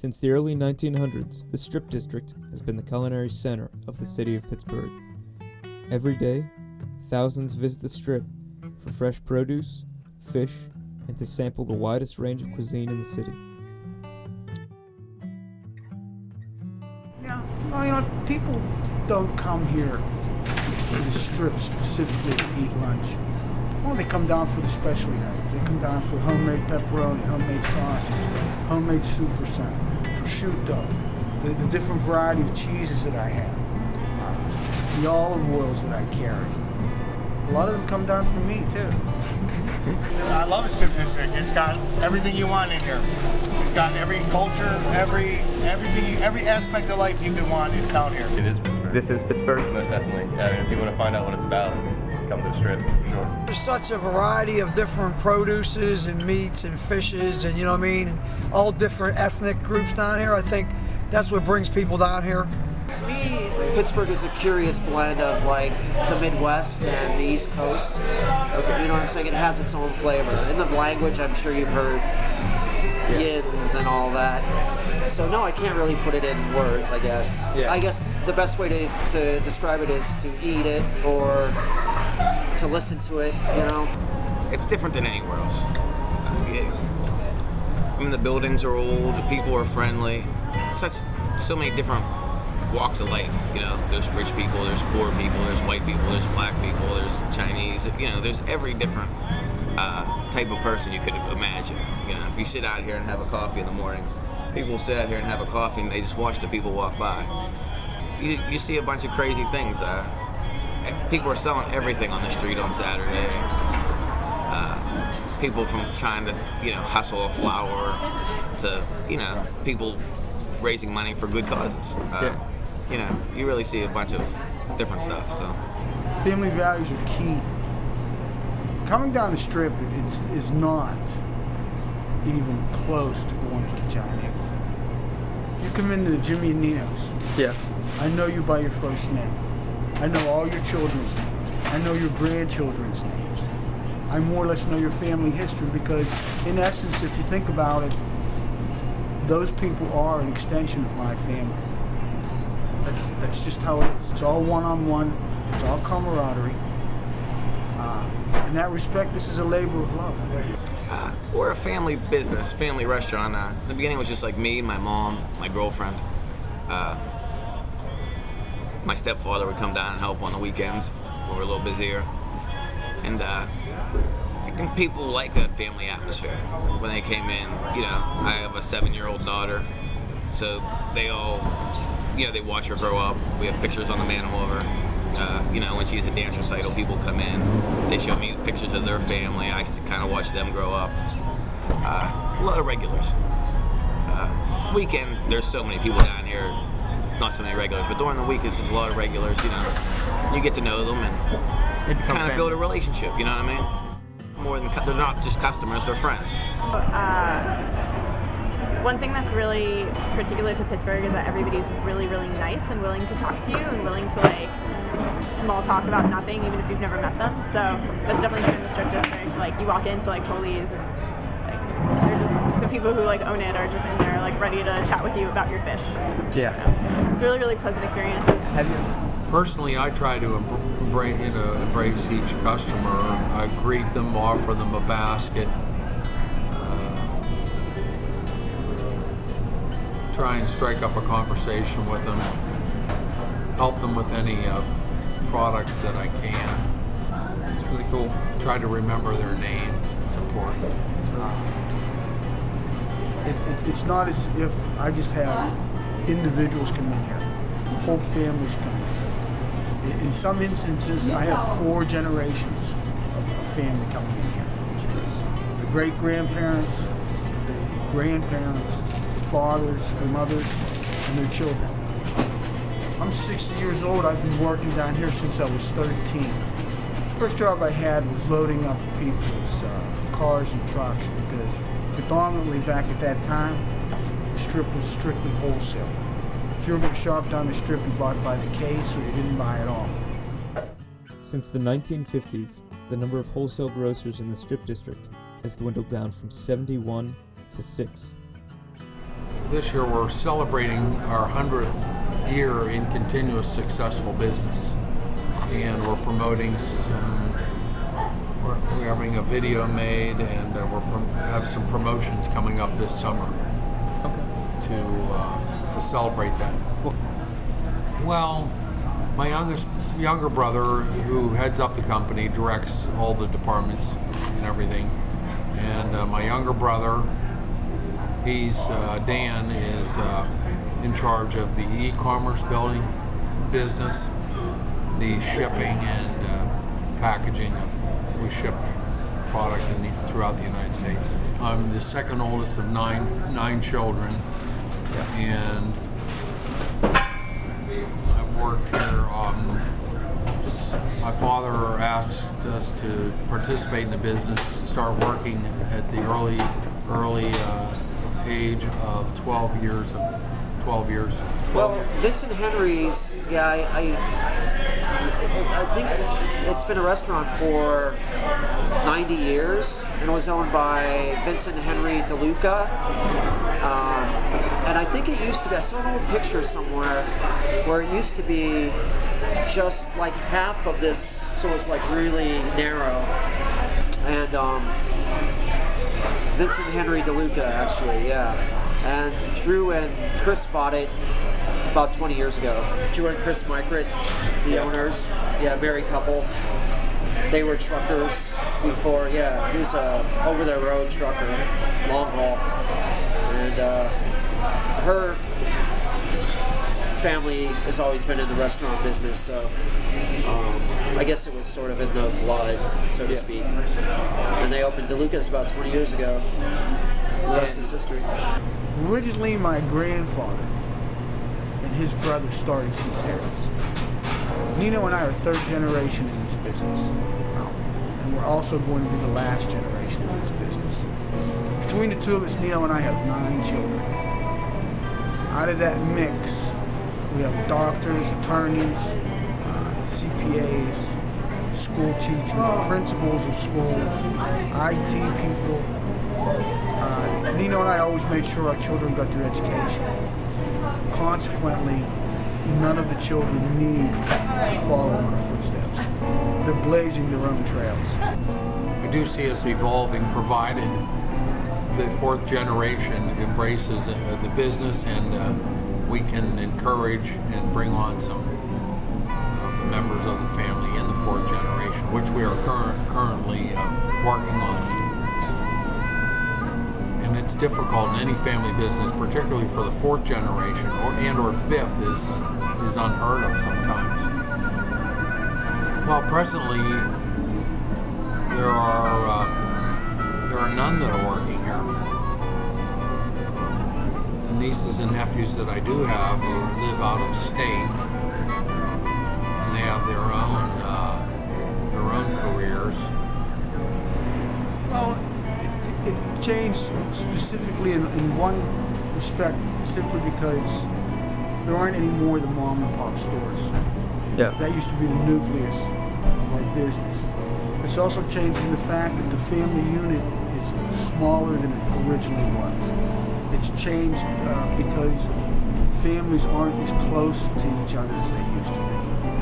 Since the early 1900s, the Strip District has been the culinary center of the city of Pittsburgh. Every day, thousands visit the Strip for fresh produce, fish, and to sample the widest range of cuisine in the city. Yeah, well, people don't come here to the Strip specifically to eat lunch. Well, they come down for the specialty items. They come down for homemade pepperoni, homemade sausage, homemade superson, prosciutto, the different variety of cheeses that I have, the olive oils that I carry. A lot of them come down for me, too. I love the Strip District. It's got everything you want in here. It's got every culture, every aspect of life you could want is down here. It is Pittsburgh. This is Pittsburgh? Most definitely. Yeah, I mean, if you want to find out what it's about, come to the Strip, for sure. There's such a variety of different produces and meats and fishes and, and all different ethnic groups down here. I think that's what brings people down here. To me, Pittsburgh is a curious blend of like the Midwest and the East Coast. Okay. You know what I'm saying? It has its own flavor. In the language, I'm sure you've heard yins and all that. So no, I can't really put it in words, I guess. Yeah. I guess the best way to describe it is to eat it or to listen to it, It's different than anywhere else. I mean, the buildings are old, the people are friendly. So many different walks of life, There's rich people, there's poor people, there's white people, there's black people, there's Chinese, there's every different type of person you could imagine. If you sit out here and have a coffee in the morning, people will sit out here and have a coffee and they just watch the people walk by. You see a bunch of crazy things. People are selling everything on the street on Saturday. People from trying to, hustle a flower to, people raising money for good causes. You really see a bunch of different stuff. So, family values are key. Coming down the Strip is not even close to going to the Giant Eagle. You come into Jimmy and Nino's. Yeah. I know you by your first name. I know all your children's names. I know your grandchildren's names. I more or less know your family history because, in essence, if you think about it, those people are an extension of my family. That's just how it is. It's all one-on-one. It's all camaraderie. In that respect, this is a labor of love. We're a family business, family restaurant. In the beginning, it was just like me, my mom, my girlfriend. My stepfather would come down and help on the weekends when we're a little busier. And I think people like that family atmosphere. When they came in, I have a 7-year-old daughter, so they all, they watch her grow up. We have pictures on the mantle of her. When she's at dance recital, people come in, they show me pictures of their family. I kind of watch them grow up. A lot of regulars. Weekend, there's so many people down here, not so many regulars, but during the week, it's just a lot of regulars, You get to know them and kind of build a relationship, you know what I mean? More than, they're not just customers, they're friends. One thing that's really particular to Pittsburgh is that everybody's really, really nice and willing to talk to you and willing to small talk about nothing, even if you've never met them. So that's definitely true in the Strip District. You walk into Foley's and they're just the people who own it are just in there ready to chat with you about your fish. Yeah. It's a really, really pleasant experience. Have you? Personally, I try to embrace each customer. I greet them, offer them a basket, try and strike up a conversation with them, help them with any products that I can. It's really cool. Try to remember their name. It's important. It's not as if I just have individuals come in here. Whole families come in. In some instances, I have 4 generations of family coming in here. The great-grandparents, the grandparents, the fathers, the mothers, and their children. I'm 60 years old. I've been working down here since I was 13. First job I had was loading up people's cars and trucks because predominantly back at that time, the Strip was strictly wholesale. If you were going to shop down the Strip, you bought by the case or you didn't buy at all. Since the 1950s, the number of wholesale grocers in the Strip District has dwindled down from 71 to 6. this year we're celebrating our 100th year in continuous successful business, and we're promoting some. We're having a video made, and have some promotions coming up this summer to celebrate that. Well, my younger brother, who heads up the company, directs all the departments and everything. And my younger brother, Dan, is in charge of the e-commerce business, the shipping and packaging of. We ship product throughout the United States. I'm the second oldest of nine children, and I've worked here. My father asked us to participate in the business, start working at the early age of 12 years. Well, Vincent Henry's, I think it's been a restaurant for 90 years and was owned by Vincent Henry DeLuca. And I think it used to be, I saw an old picture somewhere where it used to be just like half of this, so it's like really narrow. And Vincent Henry DeLuca, actually, yeah. And Drew and Chris bought it about 20 years ago. Drew and Chris Mykert, the owners, married couple. They were truckers before, he was a over-the-road trucker, long haul. And her family has always been in the restaurant business, so I guess it was sort of in the blood, so to speak. And they opened DeLuca's about 20 years ago. The rest is history. Originally, my grandfather and his brother started Sinceros. Nino and I are third generation in this business, and we're also going to be the last generation in this business. Between the two of us, Nino and I have 9 children. Out of that mix, we have doctors, attorneys, CPAs, school teachers, principals of schools, IT people. Nino and I always made sure our children got their education. Consequently, none of the children need to follow in our footsteps. They're blazing their own trails. I do see us evolving, provided the 4th generation embraces the business, and we can encourage and bring on some members of the family in the 4th generation, which we are currently working on. And it's difficult in any family business, particularly for the 4th generation or 5th is unheard of sometimes. Well, presently there are none that are working here. The nieces and nephews that I do have live out of state, and they have their own careers. Well, it changed specifically in one respect, simply because there aren't any more of the mom and pop stores. Yeah. That used to be the nucleus of our business. It's also changed in the fact that the family unit is smaller than it originally was. It's changed because families aren't as close to each other as they used to be.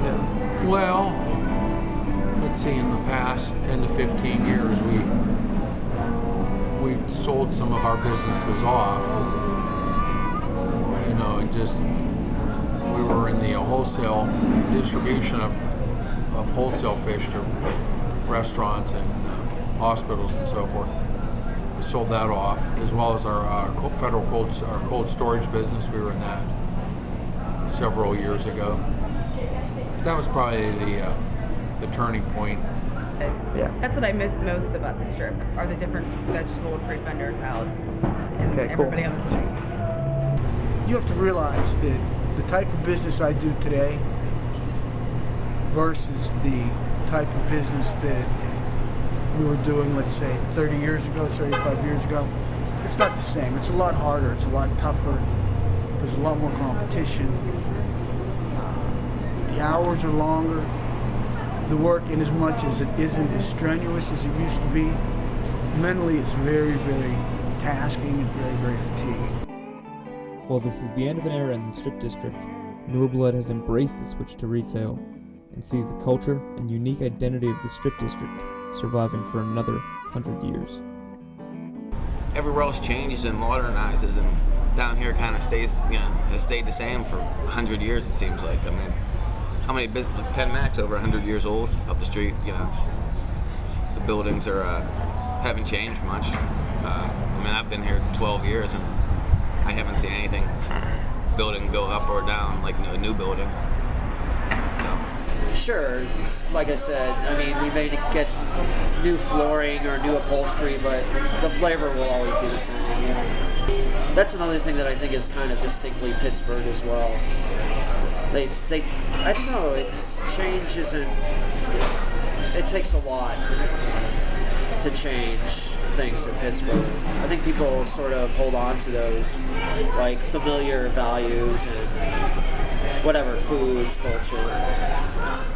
Yeah. Well, let's see, in the past 10 to 15 years, we sold some of our businesses off. And just, we were in the wholesale distribution of wholesale fish to restaurants and hospitals and so forth. We sold that off, as well as our federal cold storage business. We were in that several years ago. That was probably the turning point. Yeah. That's what I miss most about the Strip, are the different vegetable and fruit vendors out and everybody on the street. You have to realize that the type of business I do today versus the type of business that we were doing, let's say, 30 years ago, 35 years ago, it's not the same. It's a lot harder. It's a lot tougher. There's a lot more competition. The hours are longer. The work, in as much as it isn't as strenuous as it used to be, mentally it's very, very tasking and very, very fatiguing. While this is the end of an era in the Strip District, Newer Blood has embraced the switch to retail and sees the culture and unique identity of the Strip District surviving for another 100 years. Everywhere else changes and modernizes, and down here kind of stays, has stayed the same for 100 years, it seems like. I mean, how many businesses, like Penn Mac's over 100 years old up the street, The buildings haven't changed much. I've been here 12 years and I haven't seen anything building go up or down like a new building. So. Sure, Like I said, we may get new flooring or new upholstery, but the flavor will always be the same. That's another thing that I think is kind of distinctly Pittsburgh as well. I don't know, change isn't, it takes a lot to change things in Pittsburgh. I think people sort of hold on to those like familiar values and whatever, foods, culture.